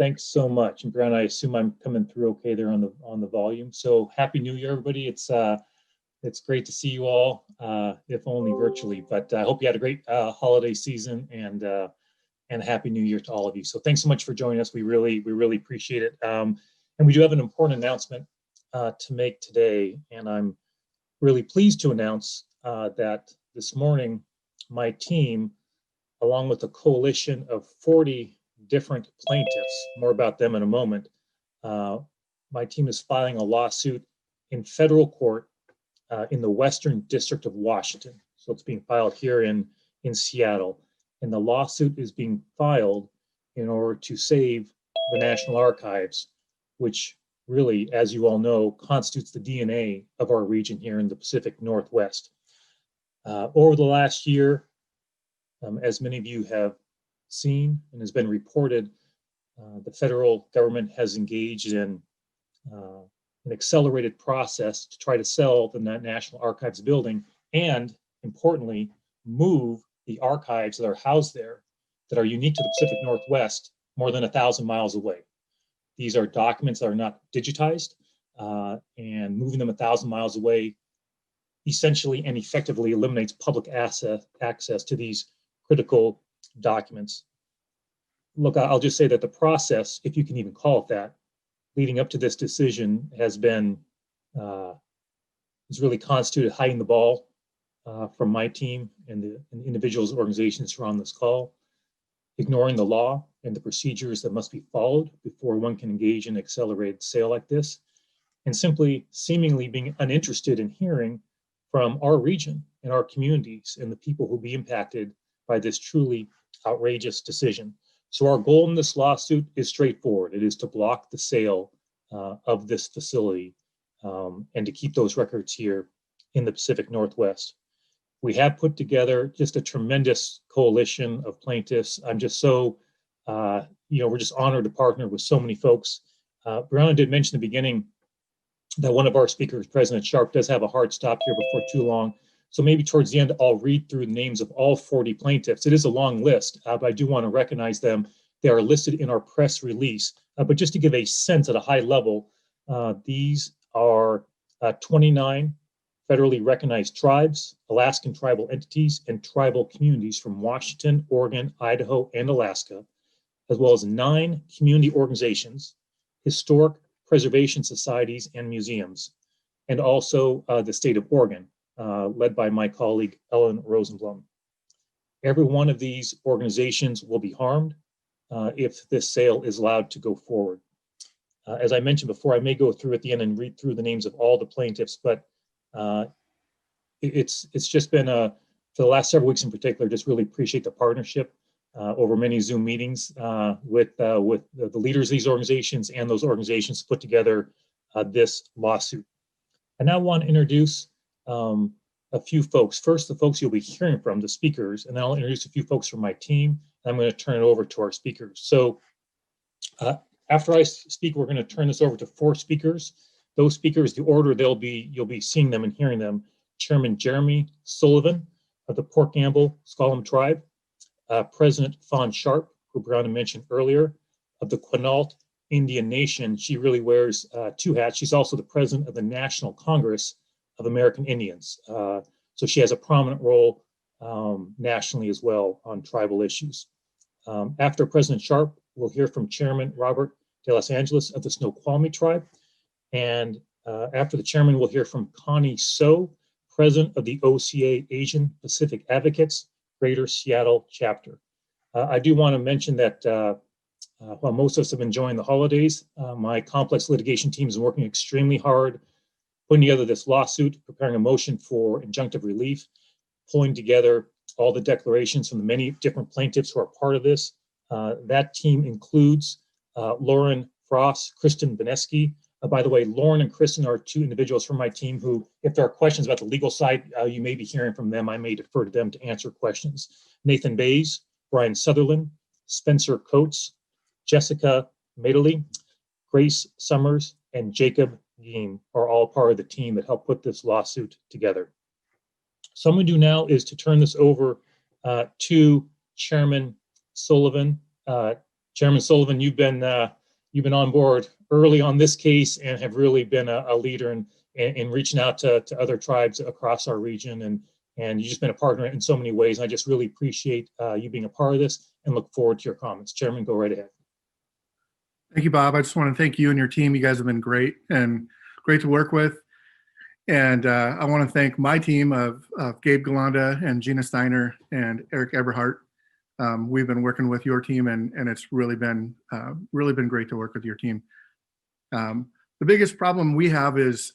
Thanks so much. And Brianna, I assume I'm coming through okay there on the volume. So happy New Year, everybody. It's great to see you all, if only virtually. But I hope you had a great holiday season and happy New Year to all of you. So thanks so much for joining us. We really appreciate it. And we do have an important announcement to make today, and I'm really pleased to announce that this morning my team, along with a coalition of 40 different plaintiffs, more about them in a moment, my team is filing a lawsuit in federal court in the Western District of Washington. So it's being filed here in Seattle. And the lawsuit is being filed in order to save the National Archives, which really, as you all know, constitutes the DNA of our region here in the Pacific Northwest. Over the last year, as many of you have seen and has been reported, the federal government has engaged in an accelerated process to try to sell the National Archives building and, importantly, move the archives that are housed there that are unique to the Pacific Northwest more than 1,000 miles away. These are documents that are not digitized, and moving them 1,000 miles away essentially and effectively eliminates public access to these critical documents. Look, I'll just say that the process, if you can even call it that, leading up to this decision has really constituted hiding the ball from my team and the individuals, organizations who are on this call, ignoring the law and the procedures that must be followed before one can engage in an accelerated sale like this, and simply seemingly being uninterested in hearing from our region and our communities and the people who will be impacted by this truly outrageous decision. So our goal in this lawsuit is straightforward. It is to block the sale of this facility and to keep those records here in the Pacific Northwest. We have put together just a tremendous coalition of plaintiffs. I'm just so, we're just honored to partner with so many folks. Brionna did mention in the beginning that one of our speakers, President Sharp, does have a hard stop here before too long. So maybe towards the end, I'll read through the names of all 40 plaintiffs. It is a long list, but I do want to recognize them. They are listed in our press release. But just to give a sense at a high level, these are 29 federally recognized tribes, Alaskan tribal entities, and tribal communities from Washington, Oregon, Idaho, and Alaska, as well as 9 community organizations, historic preservation societies and museums, and also the state of Oregon, led by my colleague, Ellen Rosenblum. Every one of these organizations will be harmed if this sale is allowed to go forward. As I mentioned before, I may go through at the end and read through the names of all the plaintiffs, but it's just been, for the last several weeks in particular, just really appreciate the partnership over many Zoom meetings with the leaders of these organizations and those organizations to put together this lawsuit. I now want to introduce a few folks. First, the folks you'll be hearing from, the speakers, and then I'll introduce a few folks from my team. I'm going to turn it over to our speakers. So after I speak, we're going to turn this over to 4 speakers. Those speakers, the order you'll be seeing them and hearing them: Chairman Jeremy Sullivan of the Port Gamble S'Klallam Tribe, President Fawn Sharp, who Brionna mentioned earlier, of the Quinault Indian Nation. She really wears 2 hats. She's also the president of the National Congress of American Indians. So she has a prominent role nationally as well on tribal issues. After President Sharp, we'll hear from Chairman Robert de Los Angeles of the Snoqualmie Tribe. And after the chairman, we'll hear from Connie So, president of the OCA Asian Pacific Advocates, Greater Seattle Chapter. I do want to mention that while most of us have been enjoying the holidays, my complex litigation team is working extremely hard, putting together this lawsuit, preparing a motion for injunctive relief, pulling together all the declarations from the many different plaintiffs who are part of this. That team includes Lauren Frost, Kristen Beneski. By the way, Lauren and Kristen are 2 individuals from my team who, if there are questions about the legal side, you may be hearing from them. I may defer to them to answer questions. Nathan Bays, Brian Sutherland, Spencer Coates, Jessica Madeley, Grace Summers, and Jacob Geem are all part of the team that helped put this lawsuit together. So what I'm going to do now is to turn this over to Chairman Sullivan. Chairman Sullivan, you've been on board early on this case and have really been a leader in reaching out to other tribes across our region, and you've just been a partner in so many ways. And I just really appreciate you being a part of this and look forward to your comments. Chairman, go right ahead. Thank you, Bob. I just want to thank you and your team. You guys have been great and great to work with. And I want to thank my team of Gabe Galanda and Gina Steiner and Eric Eberhardt. We've been working with your team, and it's really been great to work with your team. The biggest problem we have is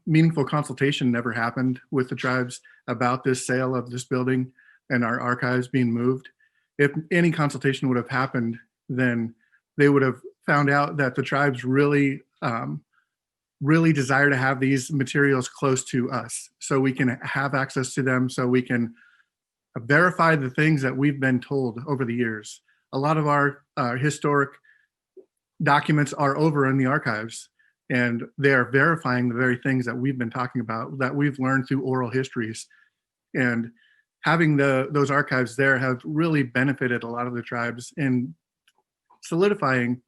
meaningful consultation never happened with the tribes about this sale of this building and our archives being moved. If any consultation would have happened, then they would have found out that the tribes really desire to have these materials close to us so we can have access to them, so we can verify the things that we've been told over the years. A lot of our historic documents are over in the archives, and they are verifying the very things that we've been talking about, that we've learned through oral histories. And having those archives there have really benefited a lot of the tribes in solidifying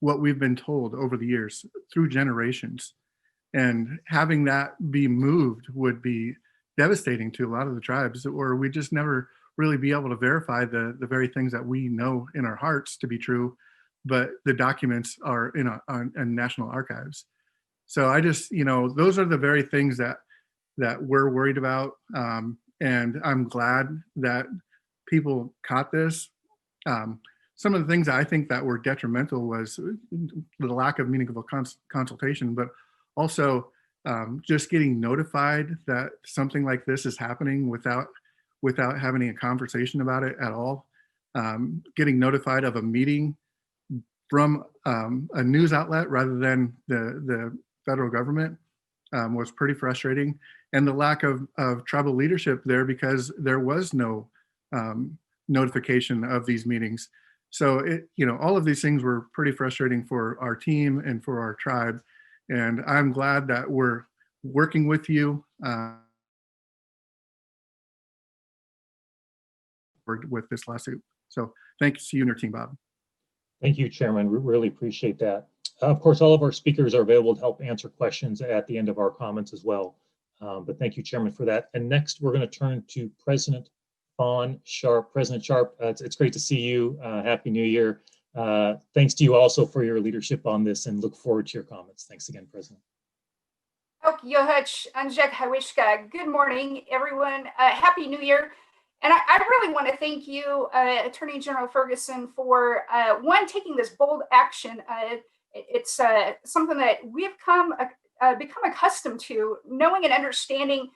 what we've been told over the years through generations. And having that be moved would be devastating to a lot of the tribes, or we just never really be able to verify the very things that we know in our hearts to be true, but the documents are in national archives. So I just, those are the very things that we're worried about. And I'm glad that people caught this. Some of the things I think that were detrimental was the lack of meaningful consultation, but also just getting notified that something like this is happening without having a conversation about it at all. Getting notified of a meeting from a news outlet rather than the federal government was pretty frustrating. And the lack of tribal leadership there, because there was no notification of these meetings. So all of these things were pretty frustrating for our team and for our tribe. And I'm glad that we're working with you with this lawsuit. So thanks to you and your team, Bob. Thank you, Chairman. We really appreciate that. Of course, all of our speakers are available to help answer questions at the end of our comments as well. But thank you, Chairman, for that. And next, we're going to turn to President Fawn Sharp. President Sharp, it's great to see you. Happy New Year. Thanks to you also for your leadership on this, and look forward to your comments. Thanks again, President. Good morning, everyone. Happy New Year. And I really want to thank you, Attorney General Ferguson, for taking this bold action. It's something that we've become accustomed to, knowing and understanding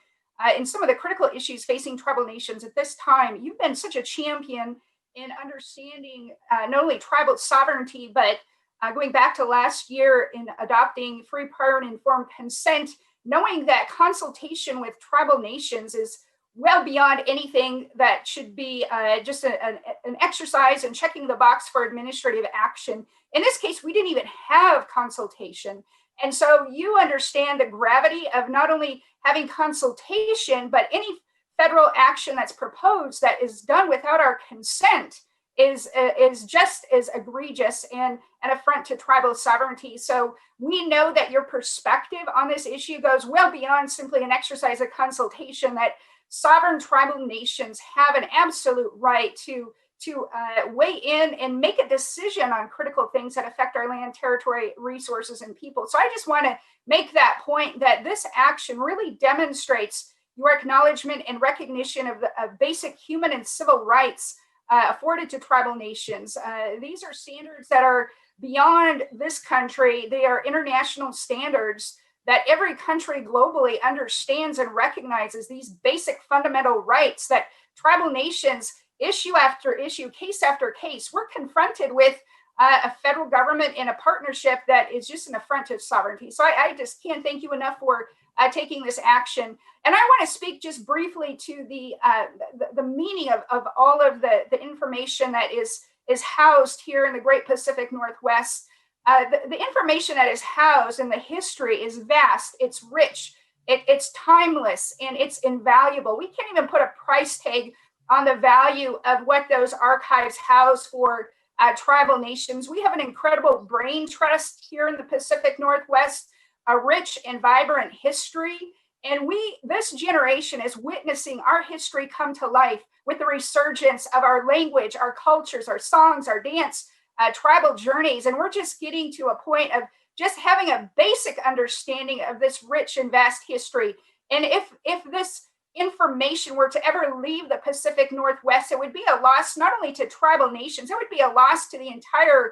in some of the critical issues facing tribal nations at this time. You've been such a champion in understanding not only tribal sovereignty, but going back to last year in adopting free, prior, and informed consent, knowing that consultation with tribal nations is well beyond anything that should be just an exercise and checking the box for administrative action. In this case, we didn't even have consultation. And so you understand the gravity of not only having consultation, but any federal action that's proposed that is done without our consent is just as egregious and an affront to tribal sovereignty. So we know that your perspective on this issue goes well beyond simply an exercise of consultation, that sovereign tribal nations have an absolute right to weigh in and make a decision on critical things that affect our land, territory, resources, and people. So I just want to make that point, that this action really demonstrates your acknowledgement and recognition of basic human and civil rights afforded to tribal nations. These are standards that are beyond this country. They are international standards that every country globally understands and recognizes, these basic fundamental rights that tribal nations, issue after issue, case after case, we're confronted with a federal government in a partnership that is just an affront to sovereignty. So I just can't thank you enough for taking this action. And I want to speak just briefly to the meaning of all of the information that is housed here in the Great Pacific Northwest. The information that is housed in the history is vast, it's rich, it's timeless, and it's invaluable. We can't even put a price tag on the value of what those archives house for tribal nations. We have an incredible brain trust here in the Pacific Northwest, a rich and vibrant history. And this generation is witnessing our history come to life with the resurgence of our language, our cultures, our songs, our dance, tribal journeys. And we're just getting to a point of just having a basic understanding of this rich and vast history. And if this information were to ever leave the Pacific Northwest, it would be a loss not only to tribal nations, it would be a loss to the entire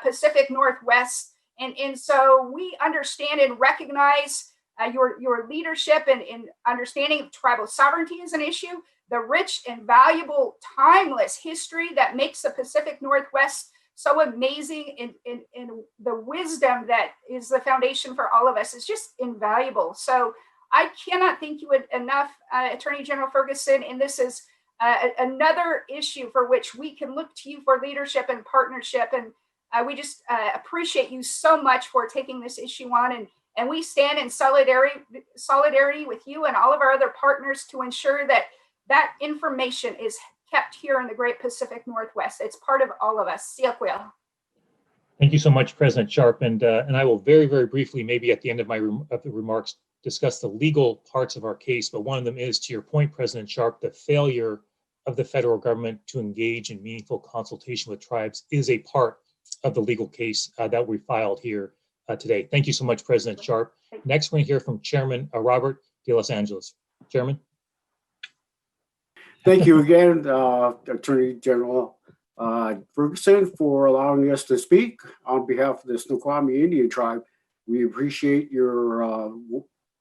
Pacific Northwest. And so we understand and recognize your leadership and understanding of tribal sovereignty is an issue, the rich and valuable, timeless history that makes the Pacific Northwest so amazing, and the wisdom that is the foundation for all of us is just invaluable. So I cannot thank you enough, Attorney General Ferguson, and this is another issue for which we can look to you for leadership and partnership. And we just appreciate you so much for taking this issue on. And we stand in solidarity with you and all of our other partners to ensure that that information is kept here in the Great Pacific Northwest. It's part of all of us. Thank you so much, President Sharp. And I will very, very briefly, maybe at the end of the remarks, discuss the legal parts of our case. But one of them is, to your point, President Sharp, the failure of the federal government to engage in meaningful consultation with tribes is a part of the legal case that we filed here today. Thank you so much, President Sharp. Next, we're going to hear from Chairman Robert de Los Angeles. Chairman. Thank you again, Attorney General Ferguson, for allowing us to speak on behalf of the Snoqualmie Indian Tribe. We appreciate your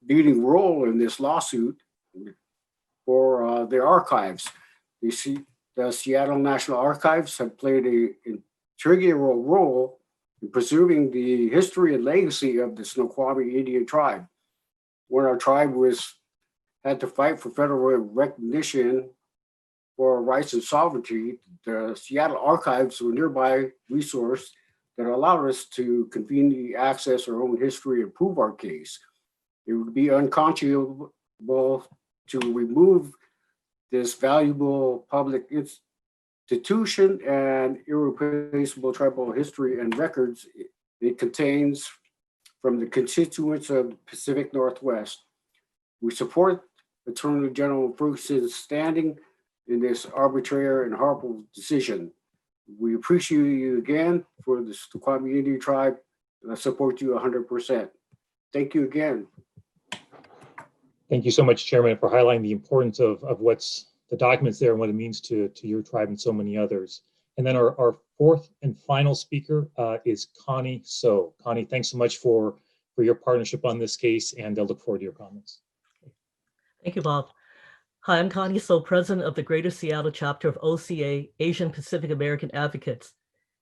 leading role in this lawsuit for the archives. You see, the Seattle National Archives have played an integral role in preserving the history and legacy of the Snoqualmie Indian Tribe. When our tribe had to fight for federal recognition for rights and sovereignty, the Seattle Archives were a nearby resource that allowed us to conveniently access our own history and prove our case. It would be unconscionable to remove this valuable public institution and irreplaceable tribal history and records it contains from the constituents of the Pacific Northwest. We support Attorney General Ferguson's standing in this arbitrary and horrible decision. We appreciate you again for the Snoqualmie Indian Tribe, and I support you 100%. Thank you again. Thank you so much, Chairman, for highlighting the importance of what's the documents there and what it means to your tribe and so many others. And then our fourth and final speaker is Connie So. Connie, thanks so much for your partnership on this case, and I look forward to your comments. Thank you, Bob. Hi, I'm Connie So, president of the Greater Seattle chapter of OCA, Asian Pacific American Advocates,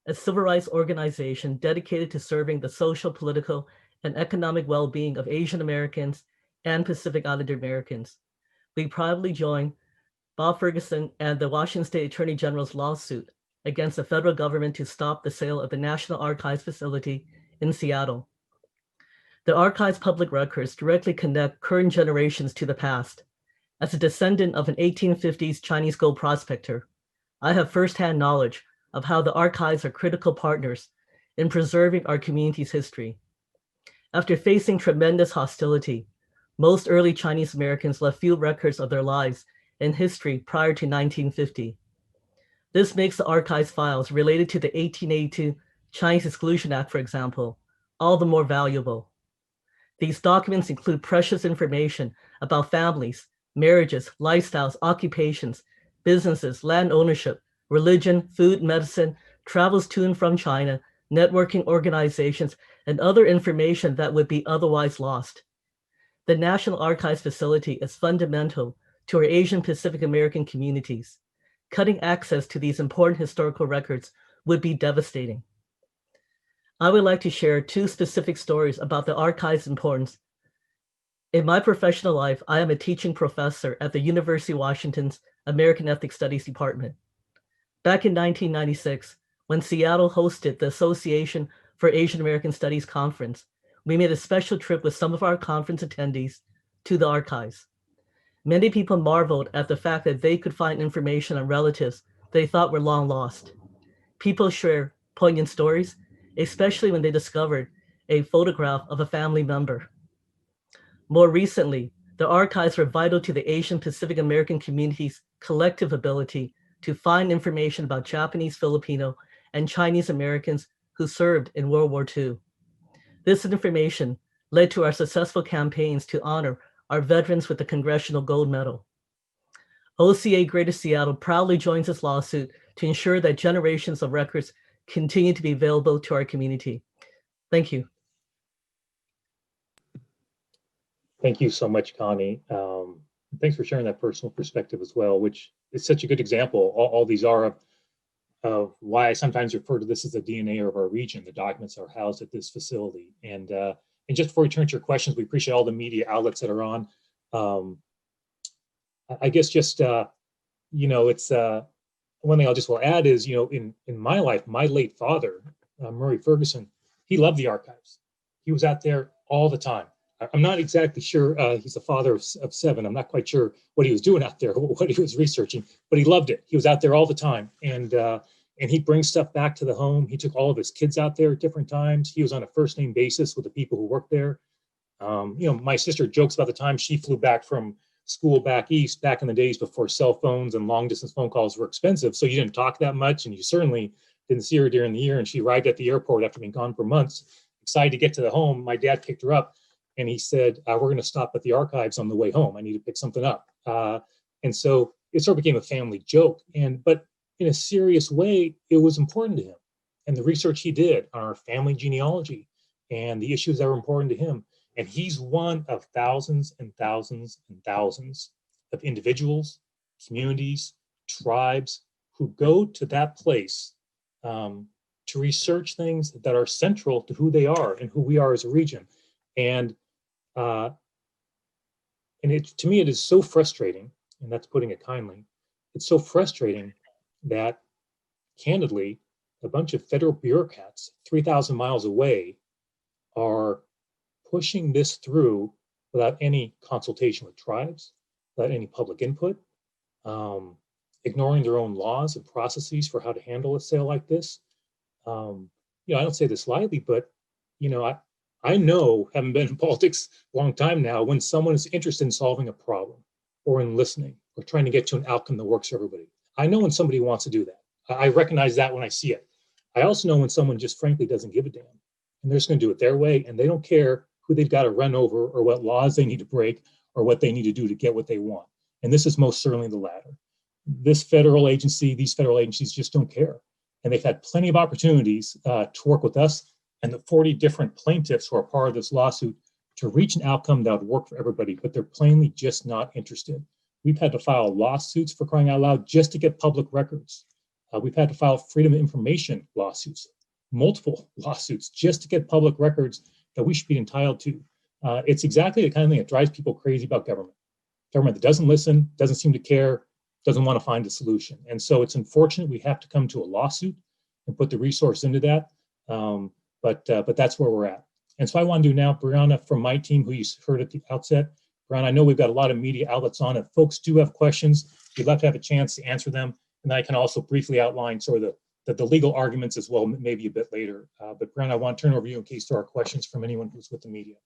a civil rights organization dedicated to serving the social, political, and economic well-being of Asian Americans and Pacific Islander Americans. We proudly join Bob Ferguson and the Washington State Attorney General's lawsuit against the federal government to stop the sale of the National Archives facility in Seattle. The Archives public records directly connect current generations to the past. As a descendant of an 1850s Chinese gold prospector, I have firsthand knowledge of how the archives are critical partners in preserving our community's history. After facing tremendous hostility, most early Chinese Americans left few records of their lives and history prior to 1950. This makes the archives files related to the 1882 Chinese Exclusion Act, for example, all the more valuable. These documents include precious information about families, marriages, lifestyles, occupations, businesses, land ownership, religion, food, medicine, travels to and from China, networking organizations, and other information that would be otherwise lost. The National Archives facility is fundamental to our Asian Pacific American communities. Cutting access to these important historical records would be devastating. I would like to share two specific stories about the archives' importance. In my professional life, I am a teaching professor at the University of Washington's American Ethnic Studies Department. Back in 1996, when Seattle hosted the Association for Asian American Studies conference, we made a special trip with some of our conference attendees to the archives. Many people marveled at the fact that they could find information on relatives they thought were long lost. people share poignant stories, especially when they discovered a photograph of a family member. More recently, the archives were vital to the Asian Pacific American community's collective ability to find information about Japanese, Filipino, and Chinese Americans who served in World War II. This information led to our successful campaigns to honor our veterans with the Congressional Gold Medal. OCA Greater Seattle proudly joins this lawsuit to ensure that generations of records continue to be available to our community. Thank you. Thank you so much, Connie. Thanks for sharing that personal perspective as well, which is such a good example. All these are of why I sometimes refer to this as the DNA of our region. The documents are housed at this facility. And just before we turn to your questions, we appreciate all the media outlets that are on. I guess just, it's one thing I'll just will add is, in my life, my late father, Murray Ferguson, he loved the archives. He was out there all the time. I'm not exactly sure, he's a father of 7. I'm not quite sure what he was doing out there, what he was researching, but he loved it. He was out there all the time. And he'd bring stuff back to the home. He took all of his kids out there at different times. He was on a first name basis with the people who worked there. My sister jokes about the time she flew back from school back east, back in the days before cell phones and long distance phone calls were expensive. So you didn't talk that much, and you certainly didn't see her during the year. And she arrived at the airport after being gone for months, excited to get to the home. My dad picked her up. And he said, we're going to stop at the archives on the way home. I need to pick something up. And so it sort of became a family joke. But in a serious way, it was important to him. And the research he did on our family genealogy and the issues that were important to him. And he's one of thousands and thousands and thousands of individuals, communities, tribes who go to that place to research things that are central to who they are and who we are as a region. And to me, it is so frustrating, and that's putting it kindly. It's so frustrating that, candidly, a bunch of federal bureaucrats 3,000 miles away are pushing this through without any consultation with tribes, without any public input, ignoring their own laws and processes for how to handle a sale like this. I don't say this lightly, but I know, having been in politics a long time now, when someone is interested in solving a problem or in listening or trying to get to an outcome that works for everybody. I know when somebody wants to do that. I recognize that when I see it. I also know when someone just frankly doesn't give a damn and they're just going to do it their way, and they don't care who they've got to run over or what laws they need to break or what they need to do to get what they want. And this is most certainly the latter. These federal agencies just don't care. And they've had plenty of opportunities to work with us and the 40 different plaintiffs who are part of this lawsuit to reach an outcome that would work for everybody, but they're plainly just not interested. We've had to file lawsuits, for crying out loud, just to get public records. We've had to file freedom of information lawsuits, multiple lawsuits, just to get public records that we should be entitled to. It's exactly the kind of thing that drives people crazy about government. Government that doesn't listen, doesn't seem to care, doesn't want to find a solution. And so it's unfortunate we have to come to a lawsuit and put the resource into that. But that's where we're at. And so I want to do now, Brionna, from my team, who you heard at the outset. Brionna, I know we've got a lot of media outlets on. If folks do have questions, we'd love to have a chance to answer them. And I can also briefly outline sort of the legal arguments as well, maybe a bit later. But Brionna, I want to turn over to you in case there are questions from anyone who's with the media.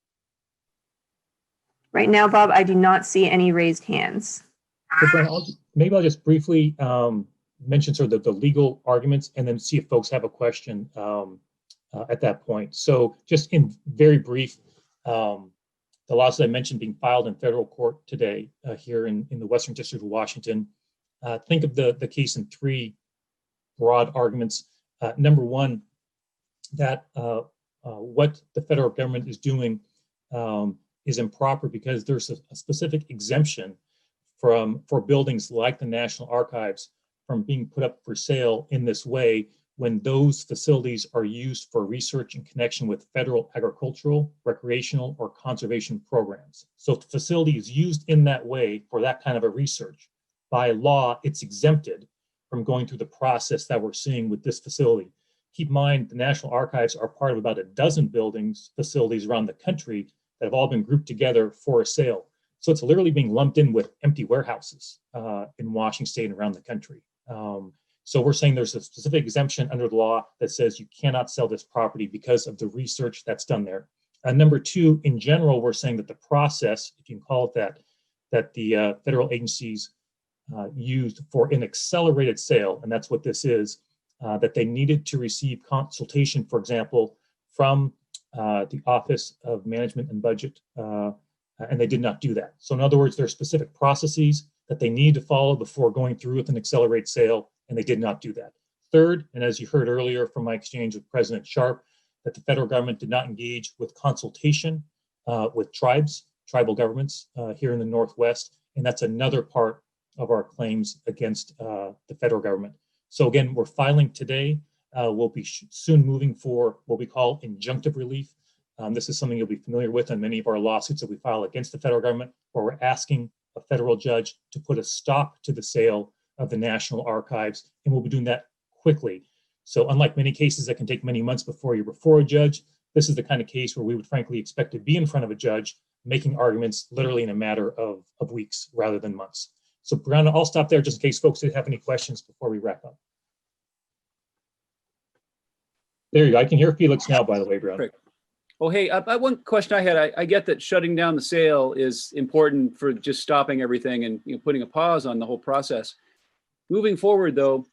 Right now, Bob, I do not see any raised hands. So Brionna, maybe I'll just briefly mention sort of the legal arguments and then see if folks have a question at that point. So just in very brief, the lawsuit I mentioned being filed in federal court today here in the Western District of Washington. Think of the case in 3 broad arguments. Number one, that what the federal government is doing is improper because there's a specific exemption for buildings like the National Archives from being put up for sale in this way when those facilities are used for research in connection with federal agricultural, recreational, or conservation programs. So if the facility is used in that way for that kind of a research, by law, it's exempted from going through the process that we're seeing with this facility. Keep in mind, the National Archives are part of about a dozen facilities around the country that have all been grouped together for a sale. So it's literally being lumped in with empty warehouses in Washington State and around the country. So we're saying there's a specific exemption under the law that says you cannot sell this property because of the research that's done there. Number two, in general, we're saying that the process, if you can call it that, that the federal agencies used for an accelerated sale, and that's what this is, that they needed to receive consultation, for example, from the Office of Management and Budget, and they did not do that. So in other words, there are specific processes that they need to follow before going through with an accelerated sale, and they did not do that. Third, and as you heard earlier from my exchange with President Sharp, that the federal government did not engage with consultation with tribal governments here in the Northwest, and that's another part of our claims against the federal government. So again, we're filing today. We'll be soon moving for what we call injunctive relief. This is something you'll be familiar with in many of our lawsuits that we file against the federal government, where we're asking a federal judge to put a stop to the sale of the National Archives, and we'll be doing that quickly. So unlike many cases that can take many months before you're before a judge, this is the kind of case where we would frankly expect to be in front of a judge making arguments literally in a matter of weeks rather than months. So Brionna, I'll stop there just in case folks did have any questions before we wrap up. There you go. I can hear Feliks now, by the way, Brionna. Great. Oh, hey, one question I had. I get that shutting down the sale is important for just stopping everything and putting a pause on the whole process. Moving forward, though,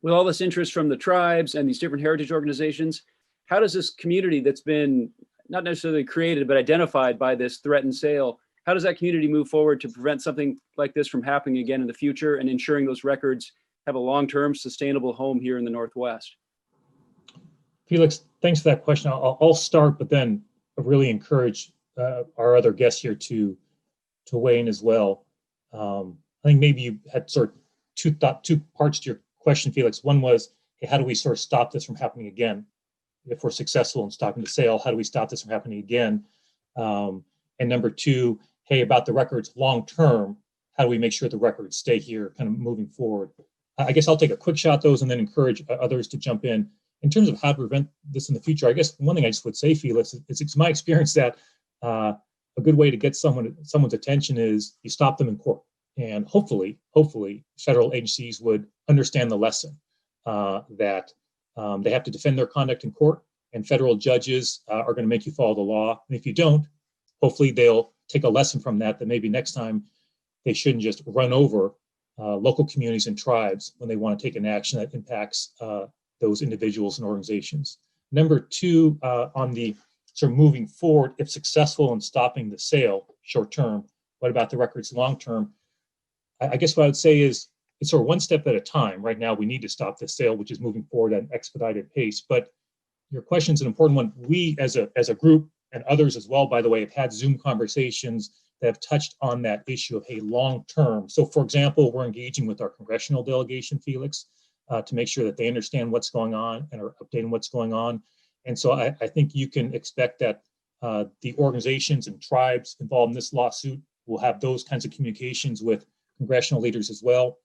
with all this interest from the tribes and these different heritage organizations, how does this community that's been not necessarily created, but identified by this threatened sale, how does that community move forward to prevent something like this from happening again in the future and ensuring those records have a long-term sustainable home here in the Northwest? Feliks, thanks for that question. I'll start, but then I really encourage our other guests here to weigh in as well. I think maybe you had sort of two parts to your question, Feliks. One was, hey, how do we sort of stop this from happening again? If we're successful in stopping the sale, how do we stop this from happening again? And number two, hey, about the records long term, how do we make sure the records stay here kind of moving forward? I guess I'll take a quick shot at those and then encourage others to jump in. In terms of how to prevent this in the future, I guess one thing I just would say, Feliks, is it's my experience that a good way to get someone's attention is you stop them in court. And hopefully, federal agencies would understand the lesson that they have to defend their conduct in court, and federal judges are going to make you follow the law. And if you don't, hopefully they'll take a lesson from that maybe next time they shouldn't just run over local communities and tribes when they want to take an action that impacts those individuals and organizations. Number two, on the sort of moving forward, if successful in stopping the sale short term, what about the records long term? I guess what I would say is it's sort of one step at a time. Right now, we need to stop the sale, which is moving forward at an expedited pace. But your question is an important one. We, as a group, and others as well, by the way, have had Zoom conversations that have touched on that issue of, hey, long term. So, for example, we're engaging with our congressional delegation, Feliks, to make sure that they understand what's going on and are updating what's going on. And so I think you can expect that the organizations and tribes involved in this lawsuit will have those kinds of communications with congressional leaders as well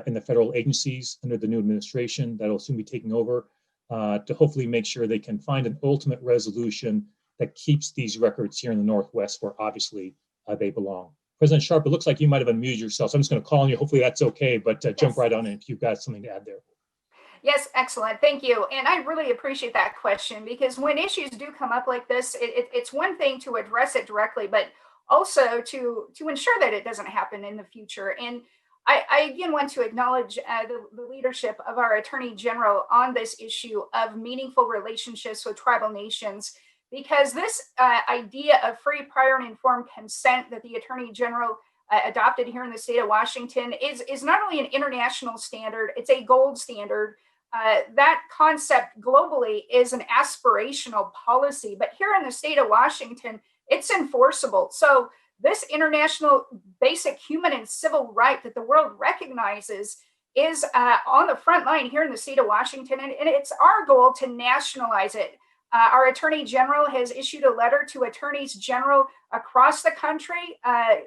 in the federal agencies under the new administration that will soon be taking over to hopefully make sure they can find an ultimate resolution that keeps these records here in the Northwest where obviously they belong. President Sharp, it looks like you might have unmuted yourself. So I'm just going to call on you. Hopefully that's okay, but jump right on in if you've got something to add there. Yes, excellent. Thank you. And I really appreciate that question, because when issues do come up like this, it's one thing to address it directly, but also to ensure that it doesn't happen in the future. And I again want to acknowledge the leadership of our Attorney General on this issue of meaningful relationships with tribal nations, because this idea of free, prior, and informed consent that the Attorney General adopted here in the state of Washington is not only an international standard, it's a gold standard. That concept globally is an aspirational policy, but here in the state of Washington, it's enforceable. So this international basic human and civil right that the world recognizes is on the front line here in the state of Washington, and it's our goal to nationalize it. Our Attorney General has issued a letter to attorneys general across the country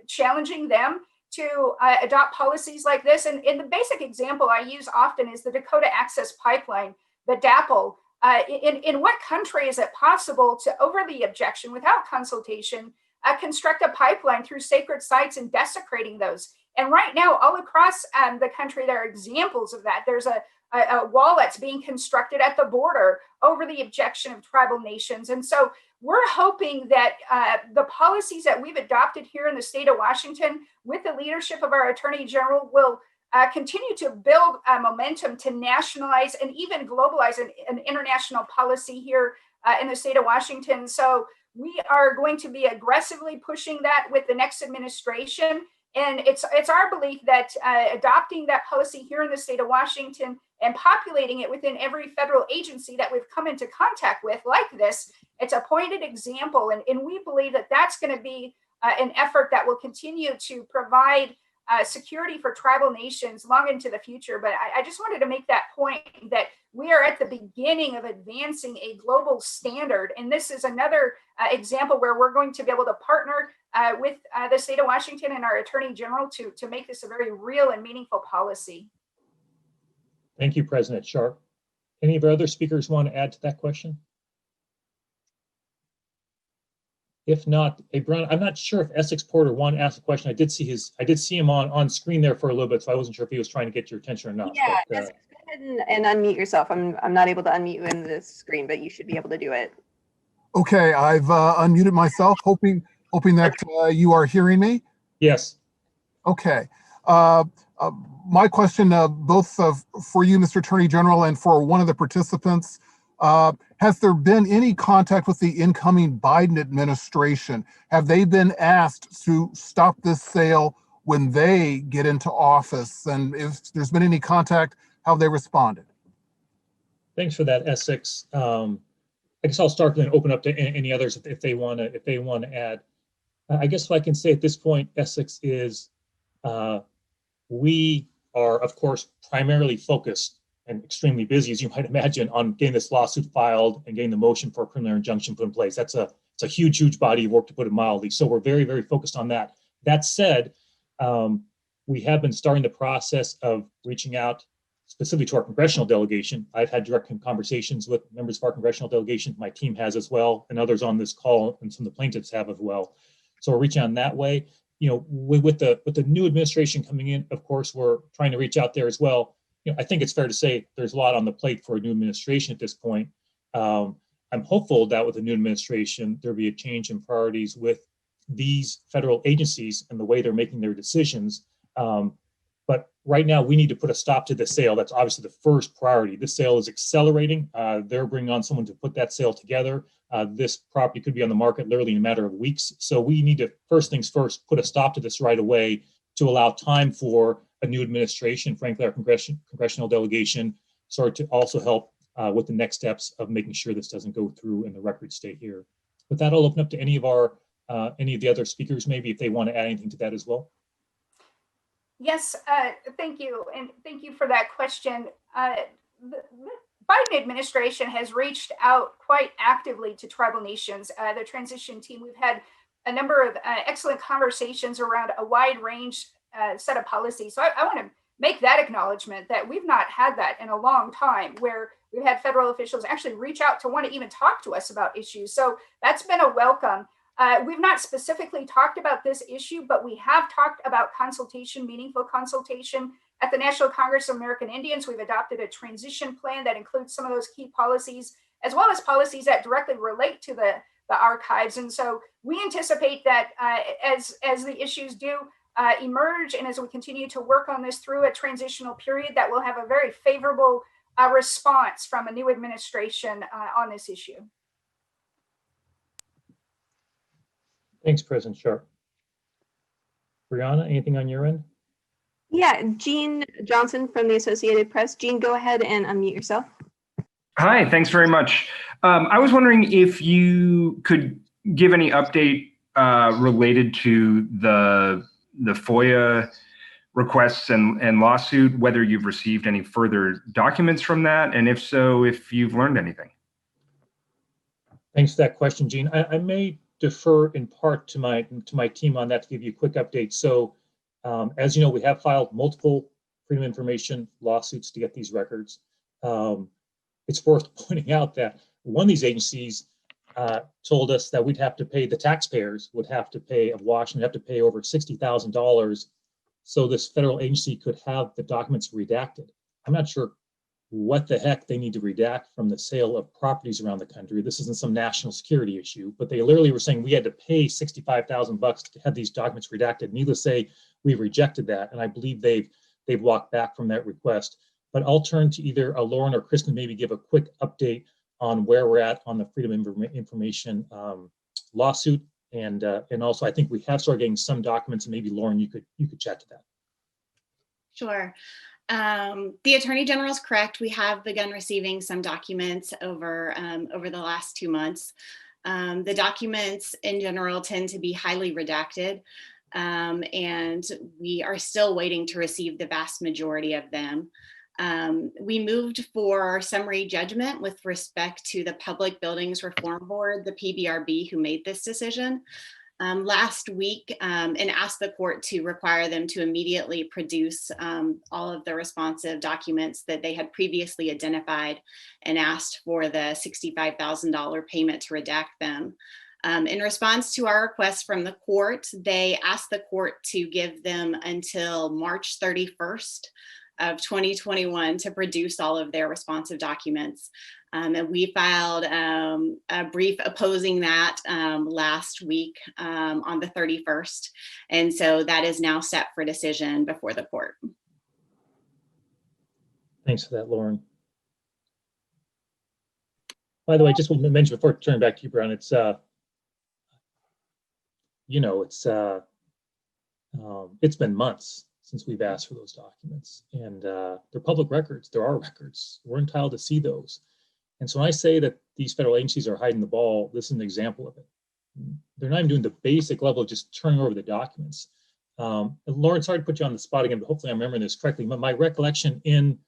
challenging them to adopt policies like this. And the basic example I use often is the Dakota Access Pipeline, the DAPL. In what country is it possible to, over the objection, without consultation, construct a pipeline through sacred sites and desecrating those? And right now, all across the country, there are examples of that. There's a a wall that's being constructed at the border over the objection of tribal nations. And so we're hoping that the policies that we've adopted here in the state of Washington with the leadership of our Attorney General will continue to build momentum to nationalize and even globalize an international policy here in the state of Washington. So we are going to be aggressively pushing that with the next administration. And it's our belief that adopting that policy here in the state of Washington and populating it within every federal agency that we've come into contact with like this, it's a pointed example. And we believe that that's going to be an effort that will continue to provide security for tribal nations long into the future. But I just wanted to make that point that we are at the beginning of advancing a global standard. And this is another example where we're going to be able to partner with the state of Washington and our Attorney General to make this a very real and meaningful policy. Thank you, President Sharp. Any of our other speakers want to add to that question? If not, hey, Brian, I'm not sure if Essex Porter wanted to ask a question. I did see him on screen there for a little bit, so I wasn't sure if he was trying to get your attention or not. Yeah, but, Essex, go ahead and unmute yourself. I'm not able to unmute you in this screen, but you should be able to do it. Okay, I've unmuted myself, hoping that you are hearing me. yes. Okay. My question, both for you, Mr. Attorney General, and for one of the participants, has there been any contact with the incoming Biden administration? Have they been asked to stop this sale when they get into office? And if there's been any contact, how have they responded? Thanks for that, Essex. I guess I'll start and then open up to any others if they want to add. I guess what I can say at this point, Essex, is we are, of course, primarily focused and extremely busy, as you might imagine, on getting this lawsuit filed and getting the motion for a preliminary injunction put in place. It's a huge body of work, to put it mildly. So we're very, very focused on that. That said, we have been starting the process of reaching out specifically to our congressional delegation. I've had direct conversations with members of our congressional delegation. My team has as well, and others on this call, and some of the plaintiffs have as well. So we're reaching out in that way. You know, with the new administration coming in, of course, we're trying to reach out there as well. You know, I think it's fair to say there's a lot on the plate for a new administration at this point. I'm hopeful that with the new administration, there'll be a change in priorities with these federal agencies and the way they're making their decisions. But right now, we need to put a stop to the sale. That's obviously the first priority. This sale is accelerating. They're bringing on someone to put that sale together. This property could be on the market literally in a matter of weeks. So we need to, first things first, put a stop to this right away to allow time for a new administration, frankly, our congressional delegation, sort of to also help with the next steps of making sure this doesn't go through and the records stay here. With that, I'll open up to any of the other speakers, maybe if they want to add anything to that as well. Yes, thank you. And thank you for that question. The Biden administration has reached out quite actively to tribal nations, the transition team. We've had a number of excellent conversations around a wide range set of policies. So I want to make that acknowledgement that we've not had that in a long time, where we've had federal officials actually reach out to want to even talk to us about issues. So that's been a welcome. We've not specifically talked about this issue, but we have talked about consultation, meaningful consultation. At the National Congress of American Indians, we've adopted a transition plan that includes some of those key policies, as well as policies that directly relate to the archives. And so we anticipate that as the issues do emerge, and as we continue to work on this through a transitional period, that we'll have a very favorable response from a new administration on this issue. Thanks, President Sharp. Brianna, anything on your end? Yeah, Jean Johnson from the Associated Press. Jean, go ahead and unmute yourself. Hi, thanks very much. I was wondering if you could give any update related to the FOIA requests and lawsuit, whether you've received any further documents from that, and if so, if you've learned anything. Thanks for that question, Jean. I may defer in part to my team on that to give you a quick update. So as you know, we have filed multiple Freedom of Information lawsuits to get these records. It's worth pointing out that one of these agencies told us that we'd have to pay, the taxpayers would have to pay, of Washington, have to pay over $60,000 so this federal agency could have the documents redacted. I'm not sure what the heck they need to redact from the sale of properties around the country. This isn't some national security issue, but they literally were saying we had to pay $65,000 to have these documents redacted. Needless to say, we rejected that, and I believe they've walked back from that request. But I'll turn to either Lauren or Kristen, maybe give a quick update on where we're at on the Freedom of Information lawsuit, and also I think we have started getting some documents, and maybe Lauren, you could chat to that. Sure. The Attorney General is correct. We have begun receiving some documents over the last 2 months. The documents in general tend to be highly redacted, and we are still waiting to receive the vast majority of them. We moved for summary judgment with respect to the Public Buildings Reform Board, the PBRB, who made this decision last week, and asked the court to require them to immediately produce all of the responsive documents that they had previously identified, and asked for the $65,000 payment to redact them. In response to our request from the court, they asked the court to give them until March 31st of 2021 to produce all of their responsive documents. And we filed a brief opposing that last week on the 31st. And so that is now set for decision before the court. Thanks for that, Lauren. By the way, just want to mention before I turn back to you, Brian, it's, it's been months since we've asked for those documents, and they're public records. There are records. We're entitled to see those. And so when I say that these federal agencies are hiding the ball, this is an example of it. They're not even doing the basic level of just turning over the documents. And Lauren, sorry to put you on the spot again, but hopefully I'm remembering this correctly. But my recollection in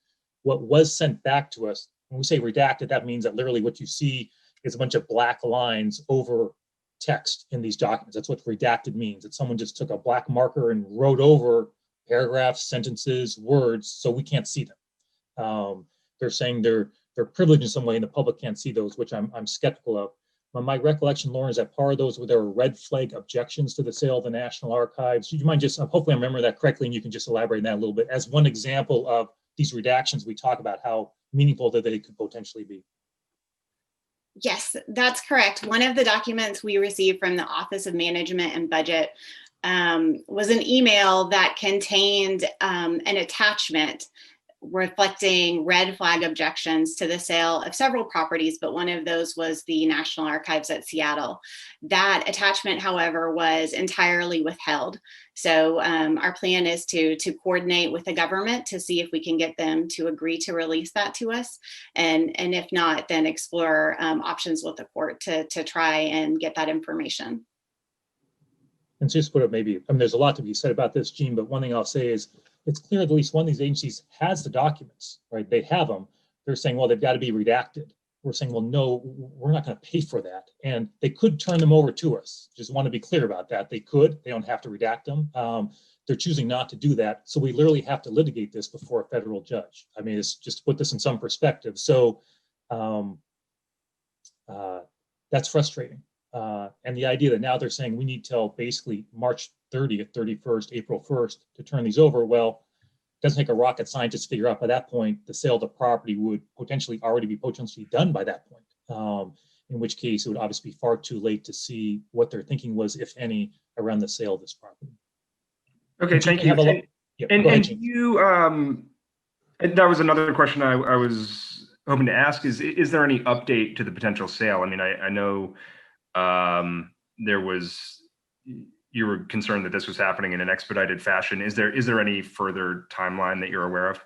what was sent back to us, when we say redacted, that means that literally what you see is a bunch of black lines over text in these documents. That's what redacted means. That someone just took a black marker and wrote over paragraphs, sentences, words, so we can't see them. They're saying they're privileged in some way and the public can't see those, which I'm skeptical of. But my recollection, Lauren, is that part of those were there were red flag objections to the sale of the National Archives. You mind just, hopefully I remember that correctly, and you can just elaborate on that a little bit as one example of these redactions. We talk about how meaningful that they could potentially be. Yes, that's correct. One of the documents we received from the Office of Management and Budget was an email that contained an attachment reflecting red flag objections to the sale of several properties, but one of those was the National Archives at Seattle. That attachment, however, was entirely withheld. So our plan is to coordinate with the government to see if we can get them to agree to release that to us. And if not, then explore options with the court to try and get that information. And just put it maybe, I mean, there's a lot to be said about this, Gene, but one thing I'll say is it's clear that at least one of these agencies has the documents, right? They have them. They're saying, well, they've got to be redacted. We're saying, well, no, we're not going to pay for that. And they could turn them over to us. Just want to be clear about that. They could, they don't have to redact them. They're choosing not to do that. So we literally have to litigate this before a federal judge. I mean, it's just to put this in some perspective. So that's frustrating. And the idea that now they're saying we need till basically March 30th, 31st, April 1st to turn these over. Well, it doesn't take a rocket scientist to figure out by that point, the sale of the property would potentially already be done by that point. In which case it would obviously be far too late to see what their thinking was, if any, around the sale of this property. Okay, thank you. And you, that was another question I was hoping to ask is there any update to the potential sale? I mean, I know you were concerned that this was happening in an expedited fashion. Is there any further timeline that you're aware of?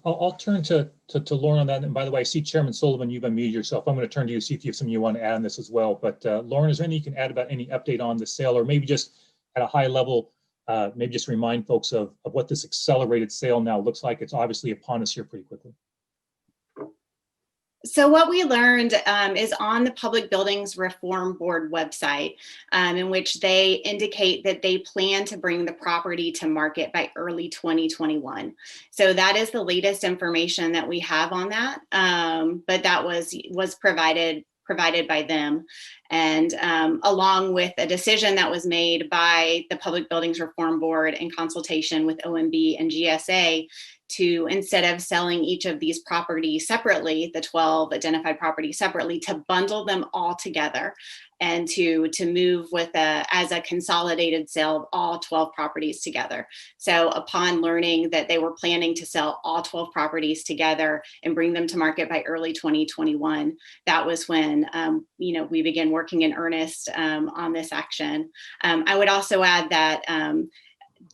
I'll turn to Lauren on that. And by the way, I see Chairman Sullivan, you've unmuted yourself. I'm going to turn to you, see if you have something you want to add on this as well. But Lauren, is there anything you can add about any update on the sale, or maybe just at a high level, maybe just remind folks of what this accelerated sale now looks like? It's obviously upon us here pretty quickly. So what we learned is on the Public Buildings Reform Board website, in which they indicate that they plan to bring the property to market by early 2021. So that is the latest information that we have on that, but that was provided by them. And along with a decision that was made by the Public Buildings Reform Board in consultation with OMB and GSA to, instead of selling each of these properties separately, the 12 identified properties separately, to bundle them all together and to move with as a consolidated sale of all 12 properties together. So upon learning that they were planning to sell all 12 properties together and bring them to market by early 2021, that was when we began working in earnest on this action. I would also add that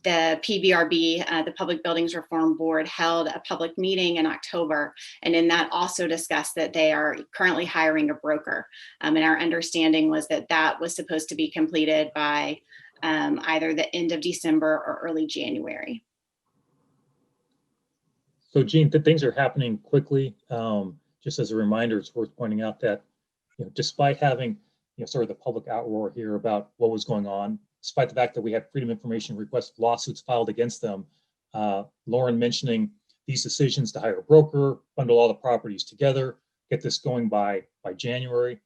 the PBRB, the Public Buildings Reform Board, held a public meeting in October, and in that also discussed that they are currently hiring a broker. And our understanding was that that was supposed to be completed by either the end of December or early January. So Gene, things are happening quickly. Just as a reminder, it's worth pointing out that, despite having, sort of the public outroar here about what was going on, despite the fact that we had Freedom of Information request lawsuits filed against them, Lauren mentioning these decisions to hire a broker, bundle all the properties together, get this going by January.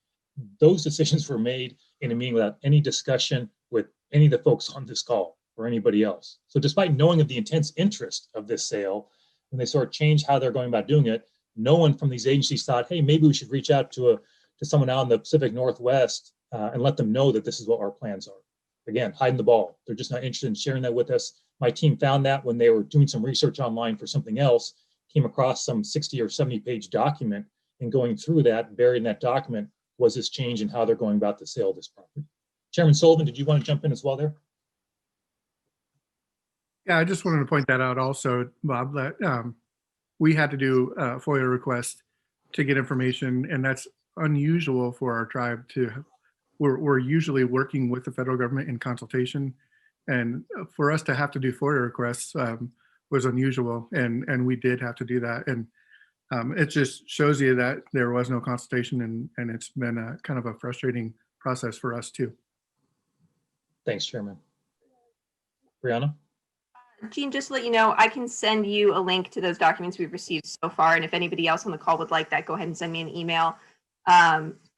Those decisions were made in a meeting without any discussion with any of the folks on this call or anybody else. So despite knowing of the intense interest of this sale, when they sort of changed how they're going about doing it, no one from these agencies thought, hey, maybe we should reach out to someone out in the Pacific Northwest and let them know that this is what our plans are. Again, hiding the ball. They're just not interested in sharing that with us. My team found that when they were doing some research online for something else, came across some 60 or 70 page document, and going through that, buried in that document, was this change in how they're going about the sale of this property. Chairman Sullivan, did you want to jump in as well there? Yeah, I just wanted to point that out also, Bob, that we had to do a FOIA request to get information, and that's unusual for our tribe to. We're usually working with the federal government in consultation, and for us to have to do FOIA requests was unusual, and we did have to do that, and it just shows you that there was no consultation, and it's been a kind of a frustrating process for us too. Thanks, Chairman. Brionna? Gene, just to let you know, I can send you a link to those documents we've received so far, and if anybody else on the call would like that, go ahead and send me an email.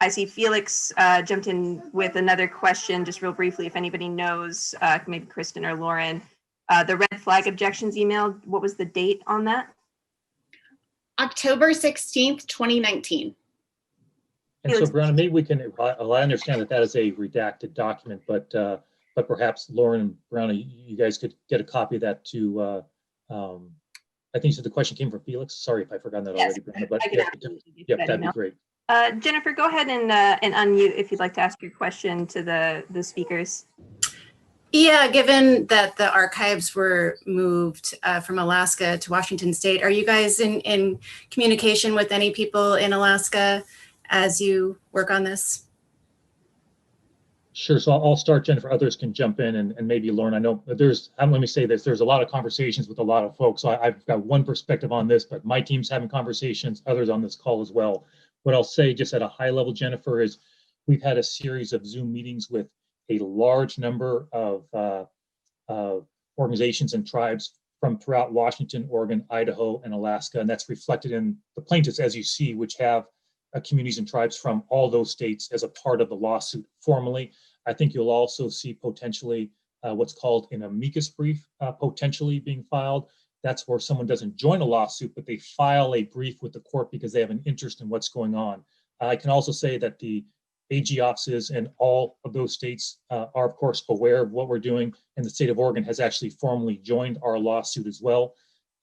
I see Felix jumped in with another question, just real briefly, if anybody knows, maybe Kristen or Lauren, the red flag objections email, what was the date on that? October 16th, 2019. And so, Brianna, maybe we can, I understand that is a redacted document, but perhaps Lauren and Brianna, you guys could get a copy of that to, I think so the question came from Felix. Sorry if I forgot that already, Brianna, but yeah, that'd be great. Jennifer, go ahead and unmute if you'd like to ask your question to the speakers. Yeah, given that the archives were moved from Alaska to Washington State, are you guys in communication with any people in Alaska as you work on this? Sure. So I'll start, Jennifer. Others can jump in, and maybe Lauren. I know let me say this, there's a lot of conversations with a lot of folks. So I've got one perspective on this, but my team's having conversations, others on this call as well. What I'll say just at a high level, Jennifer, is we've had a series of Zoom meetings with a large number of organizations and tribes from throughout Washington, Oregon, Idaho, and Alaska. And that's reflected in the plaintiffs, as you see, which have communities and tribes from all those states as a part of the lawsuit formally. I think you'll also see potentially what's called an amicus brief potentially being filed. That's where someone doesn't join a lawsuit, but they file a brief with the court because they have an interest in what's going on. I can also say that the AG offices in all of those states are, of course, aware of what we're doing, and the state of Oregon has actually formally joined our lawsuit as well.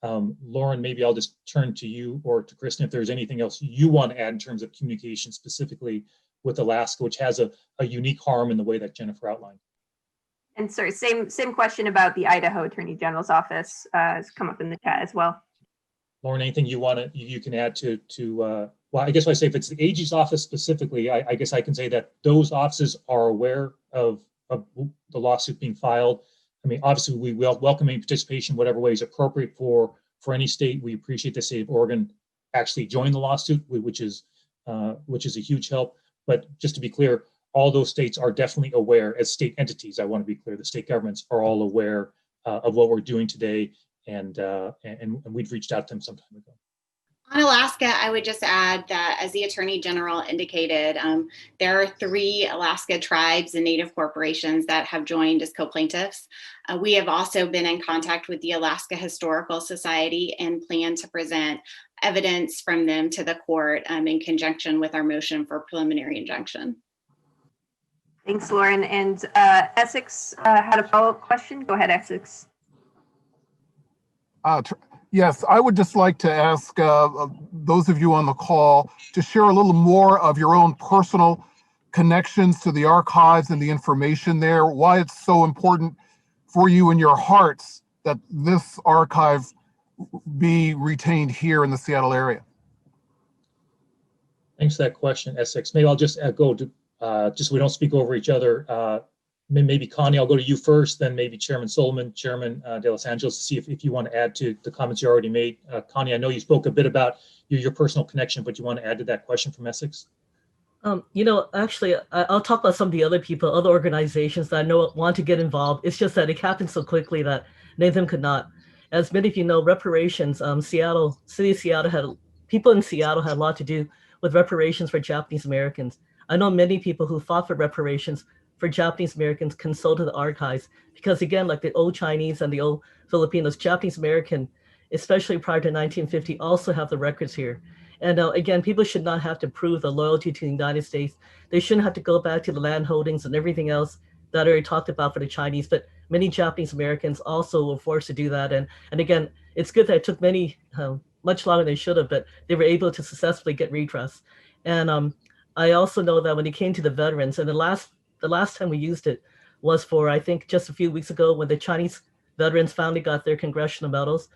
Lauren, maybe I'll just turn to you or to Kristen if there's anything else you want to add in terms of communication specifically with Alaska, which has a unique harm in the way that Jennifer outlined. And sorry, same question about the Idaho Attorney General's office has come up in the chat as well. Lauren, anything you can add to well, I guess I say if it's the AG's office specifically, I guess I can say that those offices are aware of the lawsuit being filed. I mean, obviously we will welcome any participation, whatever way is appropriate for any state. We appreciate the state of Oregon actually join the lawsuit, which is a huge help. But just to be clear, all those states are definitely aware as state entities. I want to be clear, the state governments are all aware of what we're doing today, and we've reached out to them some time ago. On Alaska, I would just add that, as the Attorney General indicated, there are 3 Alaska tribes and Native corporations that have joined as co-plaintiffs. We have also been in contact with the Alaska Historical Society and plan to present evidence from them to the court in conjunction with our motion for preliminary injunction. Thanks, Lauren. And Essex had a follow-up question. Go ahead, Essex. Yes, I would just like to ask those of you on the call to share a little more of your own personal connections to the archives and the information there, why it's so important for you in your hearts that this archive be retained here in the Seattle area. Thanks for that question, Essex. Maybe I'll just go to, just so we don't speak over each other. Maybe Connie, I'll go to you first, then maybe Chairman Solomon, Chairman De Los Angeles, to see if you want to add to the comments you already made. Connie, I know you spoke a bit about your personal connection, but you want to add to that question from Essex? Actually, I'll talk about some of the other people, other organizations that I know want to get involved. It's just that it happened so quickly that many of them could not. As many of you know, reparations, city of Seattle people in Seattle had a lot to do with reparations for Japanese Americans. I know many people who fought for reparations for Japanese Americans consulted the archives because, again, like the old Chinese and the old Filipinos, Japanese American, especially prior to 1950, also have the records here. And again, people should not have to prove the loyalty to the United States. They shouldn't have to go back to the land holdings and everything else that I already talked about for the Chinese, but many Japanese Americans also were forced to do that. And again, it's good that it took many, much longer than they should have, but they were able to successfully get redress. And I also know that when it came to the veterans, and the last time we used it was for, I think, just a few weeks ago when the Chinese veterans finally got their congressional medals.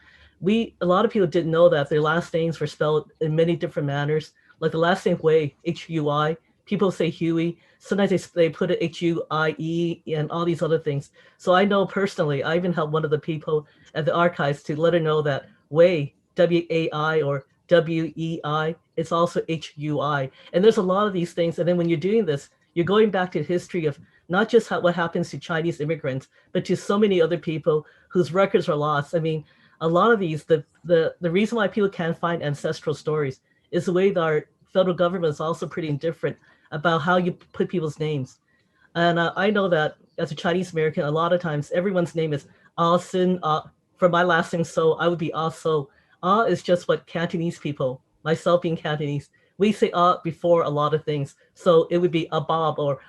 A lot of people didn't know that their last names were spelled in many different manners. Like the last name Hui, H-U-I, people say Huey. Sometimes they put it H-U-I-E and all these other things. So I know personally, I even helped one of the people at the archives to let her know that Wei, W-A-I or W-E-I, it's also H-U-I. And there's a lot of these things. And then when you're doing this, you're going back to the history of not just what happens to Chinese immigrants, but to so many other people whose records are lost. I mean, a lot of these, the reason why people can't find ancestral stories is the way that our federal government is also pretty indifferent about how you put people's names. And I know that as a Chinese American, a lot of times everyone's name is Ah Sin. For my last name, So, I would be Ah So. Ah is just what Cantonese people, myself being Cantonese, we say before a lot of things. So it would be a Bob or,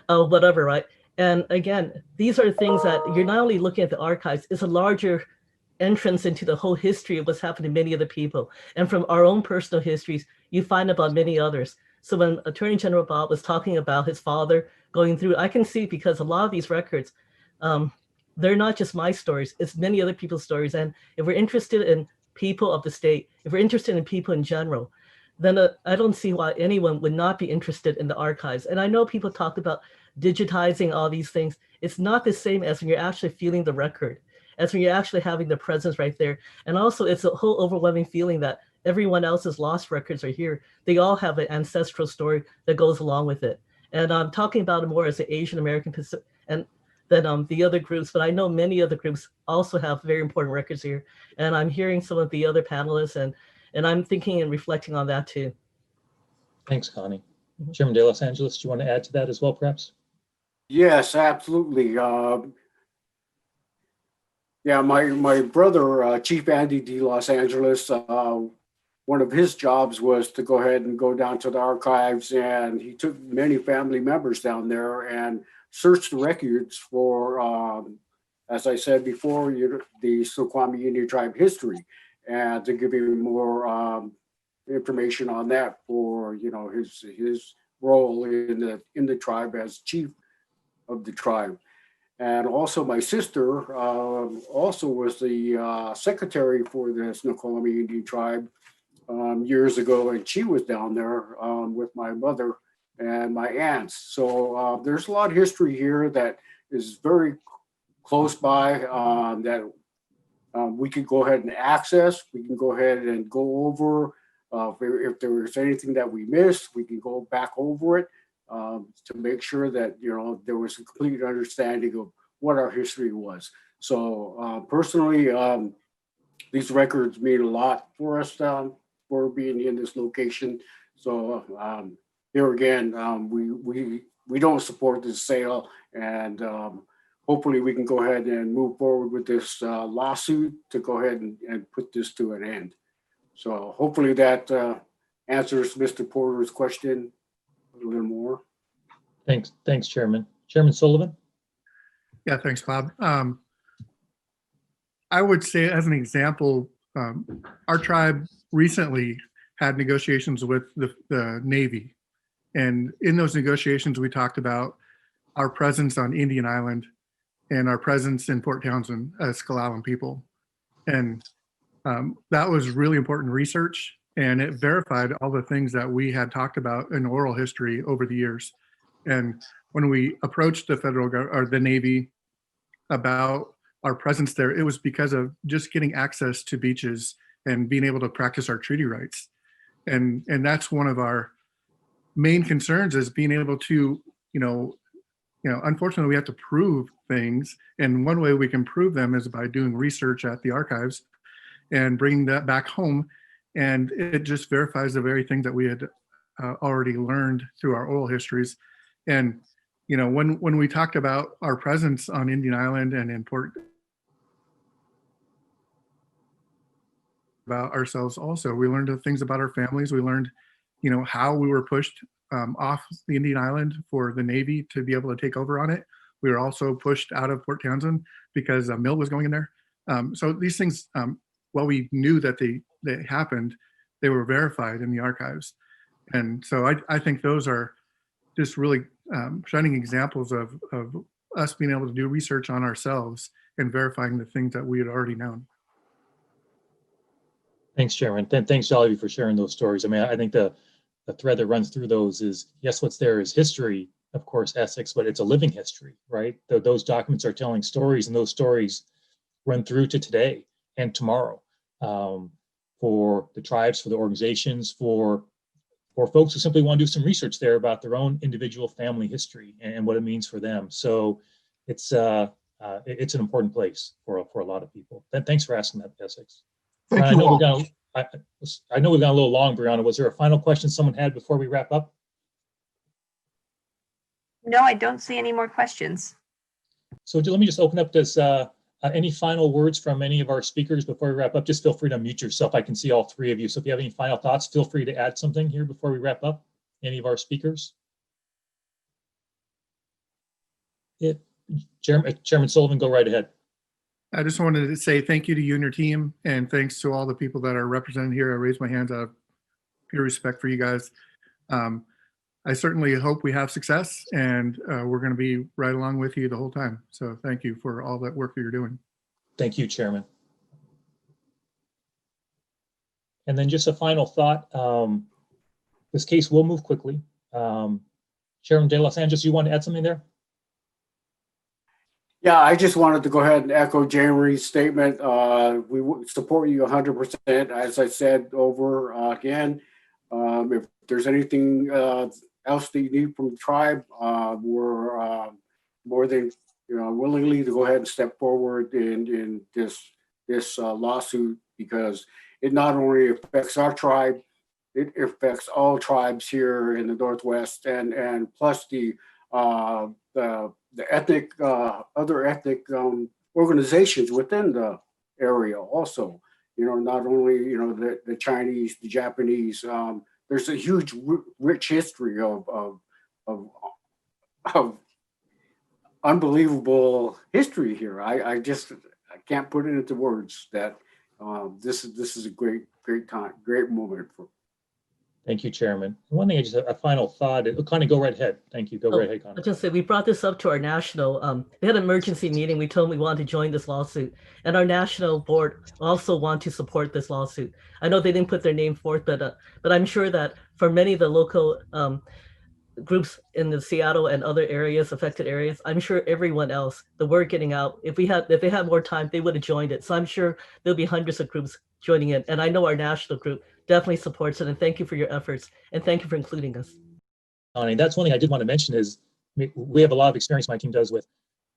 whatever, right? And again, these are things that you're not only looking at the archives, it's a larger entrance into the whole history of what's happened to many other people. And from our own personal histories, you find about many others. So when Attorney General Bob was talking about his father going through, I can see because a lot of these records, they're not just my stories, it's many other people's stories. And if we're interested in people of the state, if we're interested in people in general, then I don't see why anyone would not be interested in the archives. And I know people talk about digitizing all these things. It's not the same as when you're actually feeling the record, as when you're actually having the presence right there. And also it's a whole overwhelming feeling that everyone else's lost records are here. They all have an ancestral story that goes along with it. And I'm talking about it more as an Asian American and than the other groups, but I know many other groups also have very important records here. And I'm hearing some of the other panelists and I'm thinking and reflecting on that too. Thanks, Connie. Chairman De Los Angeles, do you want to add to that as well, perhaps? Yes, absolutely. Yeah, my brother, Chief Andy De Los Angeles, one of his jobs was to go ahead and go down to the archives, and he took many family members down there and searched the records for, as I said before, the Snoqualmie Indian tribe history, and to give him more information on that for his role in the tribe as chief of the tribe. And also my sister also was the secretary for the Snoqualmie Indian tribe years ago, and she was down there with my mother and my aunts. So there's a lot of history here that is very close by that we can go ahead and access. We can go ahead and go over. If there was anything that we missed, we can go back over it to make sure that there was a complete understanding of what our history was. So personally, these records mean a lot for us for being in this location. So here again, we don't support this sale, and hopefully we can go ahead and move forward with this lawsuit to go ahead and put this to an end. So hopefully that answers Mr. Porter's question a little more. Thanks, Chairman. Chairman Sullivan? Yeah, thanks, Bob. I would say, as an example, our tribe recently had negotiations with the Navy. And in those negotiations, we talked about our presence on Indian Island and our presence in Port Townsend as S'Klallam people. And that was really important research, and it verified all the things that we had talked about in oral history over the years. And when we approached the the Navy about our presence there, it was because of just getting access to beaches and being able to practice our treaty rights. And that's one of our main concerns, is being able to, unfortunately we have to prove things. And one way we can prove them is by doing research at the archives and bringing that back home. And it just verifies the very thing that we had already learned through our oral histories. And, when we talked about our presence on Indian Island and in Port, about ourselves also, we learned things about our families. We learned, how we were pushed off the Indian Island for the Navy to be able to take over on it. We were also pushed out of Port Townsend because a mill was going in there. So these things, while we knew that they happened, they were verified in the archives. And so I think those are just really shining examples of us being able to do research on ourselves and verifying the things that we had already known. Thanks, Chairman. Thanks to all of you for sharing those stories. I mean, I think the thread that runs through those is, yes, what's there is history, of course, Essex, but it's a living history, right? Those documents are telling stories, and those stories run through to today and tomorrow, for the tribes, for the organizations, for folks who simply want to do some research there about their own individual family history and what it means for them. So it's an important place for a lot of people. Thanks for asking that, Essex. Thank I you know all. I know we've gone a little long, Brionna. Was there a final question someone had before we wrap up? No, I don't see any more questions. So let me just open up this. Any final words from any of our speakers before we wrap up? Just feel free to mute yourself. I can see all three of you. So if you have any final thoughts, feel free to add something here before we wrap up. Any of our speakers? Chairman Sullivan, go right ahead. I just wanted to say thank you to you and your team, and thanks to all the people that are represented here. I raise my hands out of pure respect for you guys. I certainly hope we have success, and we're going to be right along with you the whole time. So thank you for all that work that you're doing. Thank you, Chairman. And then just a final thought. This case will move quickly. Chairman De Los Angeles, you want to add something there? Yeah, I just wanted to go ahead and echo Jeremy's statement. We support you 100%. As I said over again, if there's anything else that you need from the tribe, we're more than willingly to go ahead and step forward in this lawsuit, because it not only affects our tribe, it affects all tribes here in the Northwest, and plus the ethnic other ethnic organizations within the area also. Not only the Chinese, the Japanese. There's a huge rich history of unbelievable history here. I can't put it into words that this is a great moment for. Thank you, Chairman. One thing, a final thought. Connie, go right ahead. Thank you. Go right ahead, Connie. I'll just say, we brought this up to our national, we had an emergency meeting. We told them we wanted to join this lawsuit, and our national board also want to support this lawsuit. I know they didn't put their name forth, but I'm sure that for many of the local groups in the Seattle and other areas, affected areas, I'm sure everyone else, the word getting out, if they had more time, they would have joined it. So I'm sure there'll be hundreds of groups joining in, and I know our national group definitely supports it. And thank you for your efforts, and thank you for including us. Connie, that's one thing I did want to mention is we have a lot of experience, my team does, with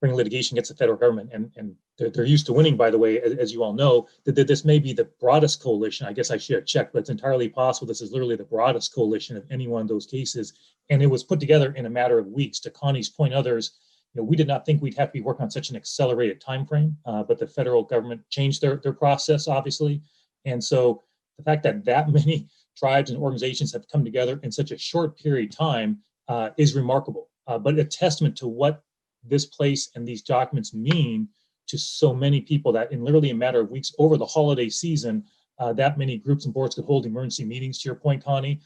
bring litigation against the federal government. And they're used to winning, by the way, as you all know, that this may be the broadest coalition. I guess I should have checked, but it's entirely possible this is literally the broadest coalition of any one of those cases. And it was put together in a matter of weeks. To Connie's point, others, we did not think we'd have to be working on such an accelerated time frame, but the federal government changed their process, obviously. And so the fact that many tribes and organizations have come together in such a short period of time is remarkable, but a testament to what this place and these documents mean to so many people, that in literally a matter of weeks over the holiday season, that many groups and boards could hold emergency meetings, to your point, Connie,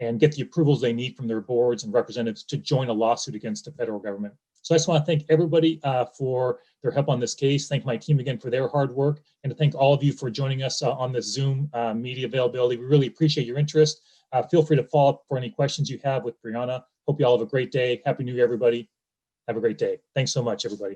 and get the approvals they need from their boards and representatives to join a lawsuit against the federal government. So I just want to thank everybody for their help on this case. Thank my team again for their hard work, and to thank all of you for joining us on this Zoom media availability. We really appreciate your interest. Feel free to follow up for any questions you have with Brionna. Hope you all have a great day. Happy New Year, everybody. Have a great day. Thanks so much, everybody.